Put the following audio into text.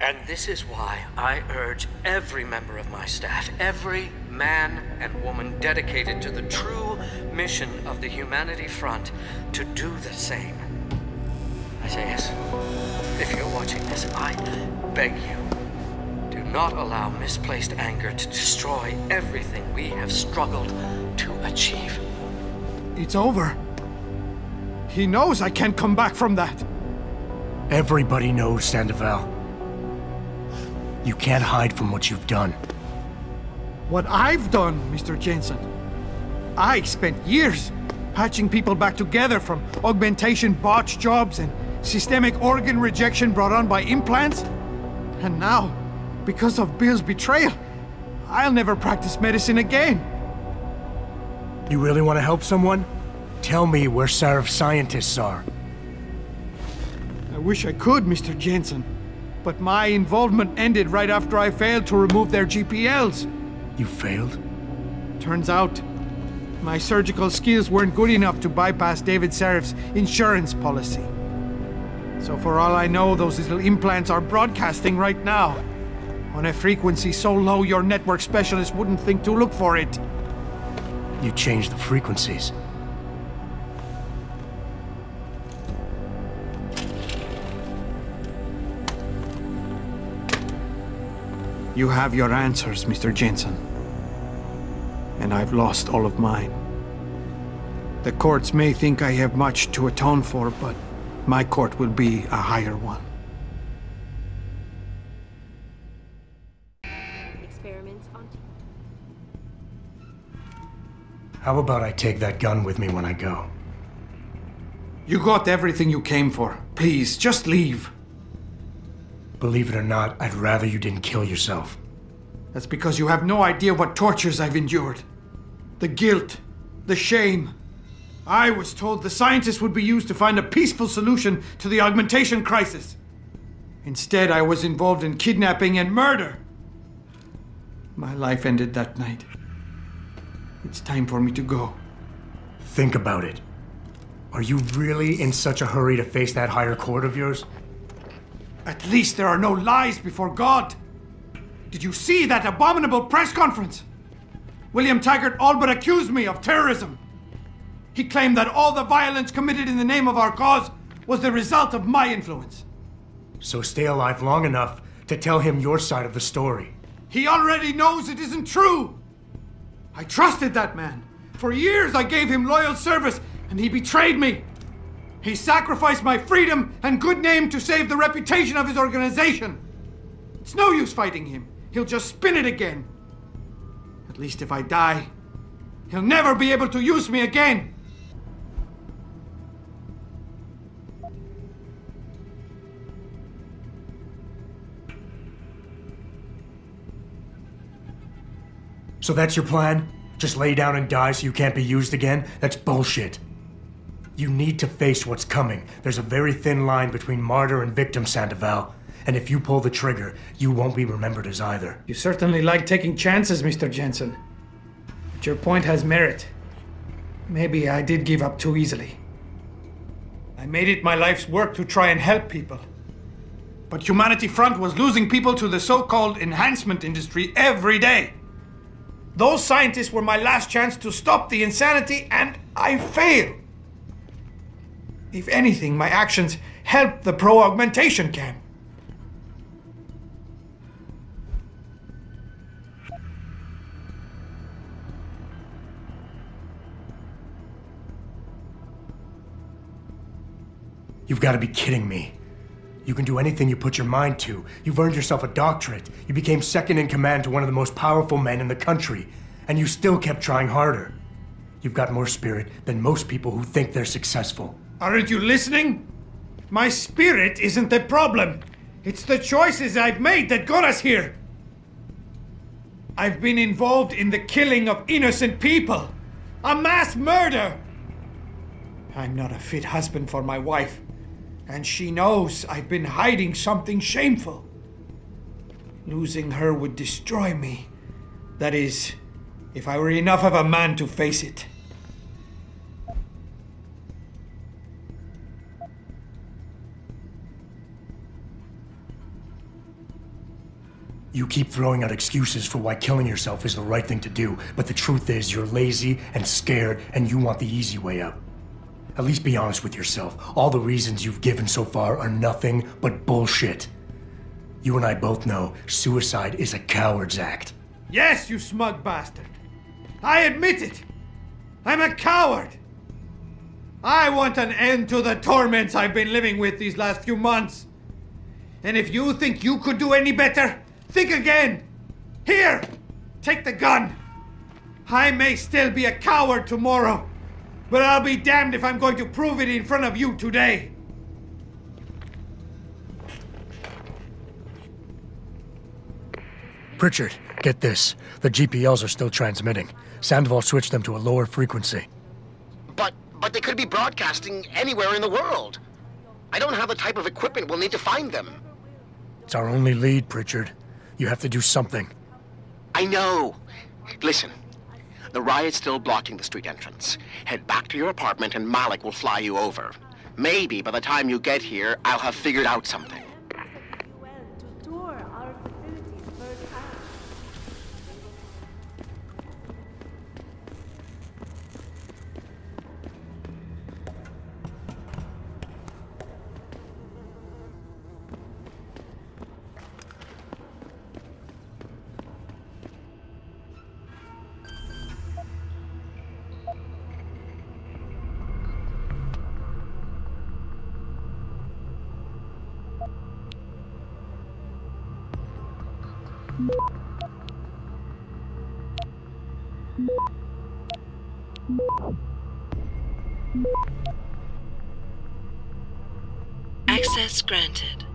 And this is why I urge every member of my staff, every man and woman dedicated to the true mission of the Humanity Front, to do the same. Isaias, if you're watching this, I beg you, do not allow misplaced anger to destroy everything we have struggled to achieve. It's over. He knows I can't come back from that. Everybody knows, Sandoval. You can't hide from what you've done. What I've done, Mr. Jensen. I spent years patching people back together from augmentation botch jobs and systemic organ rejection brought on by implants. And now, because of Bill's betrayal, I'll never practice medicine again. You really want to help someone? Tell me where Sarif's scientists are. I wish I could, Mr. Jensen. But my involvement ended right after I failed to remove their GPLs. You failed? Turns out, my surgical skills weren't good enough to bypass David Sarif's insurance policy. So for all I know, those little implants are broadcasting right now, on a frequency so low your network specialist wouldn't think to look for it. You changed the frequencies. You have your answers, Mr. Jensen. And I've lost all of mine. The courts may think I have much to atone for, but my court will be a higher one. Experiments on. How about I take that gun with me when I go? You got everything you came for. Please, just leave. Believe it or not, I'd rather you didn't kill yourself. That's because you have no idea what tortures I've endured. The guilt, the shame. I was told the scientists would be used to find a peaceful solution to the augmentation crisis. Instead, I was involved in kidnapping and murder. My life ended that night. It's time for me to go. Think about it. Are you really in such a hurry to face that higher court of yours? At least there are no lies before God. Did you see that abominable press conference? William Taggart all but accused me of terrorism. He claimed that all the violence committed in the name of our cause was the result of my influence. So stay alive long enough to tell him your side of the story. He already knows it isn't true. I trusted that man. For years I gave him loyal service, and he betrayed me. He sacrificed my freedom and good name to save the reputation of his organization. It's no use fighting him. He'll just spin it again. At least if I die, he'll never be able to use me again. So that's your plan? Just lay down and die so you can't be used again? That's bullshit. You need to face what's coming. There's a very thin line between martyr and victim, Sandoval. And if you pull the trigger, you won't be remembered as either. You certainly like taking chances, Mr. Jensen. But your point has merit. Maybe I did give up too easily. I made it my life's work to try and help people. But Humanity Front was losing people to the so-called enhancement industry every day. Those scientists were my last chance to stop the insanity, and I failed. If anything, my actions helped the pro-augmentation camp. You've got to be kidding me. You can do anything you put your mind to. You've earned yourself a doctorate. You became second in command to one of the most powerful men in the country. And you still kept trying harder. You've got more spirit than most people who think they're successful. Aren't you listening? My spirit isn't the problem. It's the choices I've made that got us here. I've been involved in the killing of innocent people. A mass murder. I'm not a fit husband for my wife. And she knows I've been hiding something shameful. Losing her would destroy me. That is, if I were enough of a man to face it. You keep throwing out excuses for why killing yourself is the right thing to do, but the truth is you're lazy and scared and you want the easy way out. At least be honest with yourself. All the reasons you've given so far are nothing but bullshit. You and I both know suicide is a coward's act. Yes, you smug bastard. I admit it. I'm a coward. I want an end to the torments I've been living with these last few months. And if you think you could do any better, think again. Here, take the gun. I may still be a coward tomorrow, but I'll be damned if I'm going to prove it in front of you today. Pritchard, get this. The GPLs are still transmitting. Sandoval switched them to a lower frequency. But they could be broadcasting anywhere in the world. I don't have the type of equipment we'll need to find them. It's our only lead, Pritchard. You have to do something. I know. Listen, the riot's still blocking the street entrance. Head back to your apartment and Malik will fly you over. Maybe by the time you get here, I'll have figured out something. Access granted.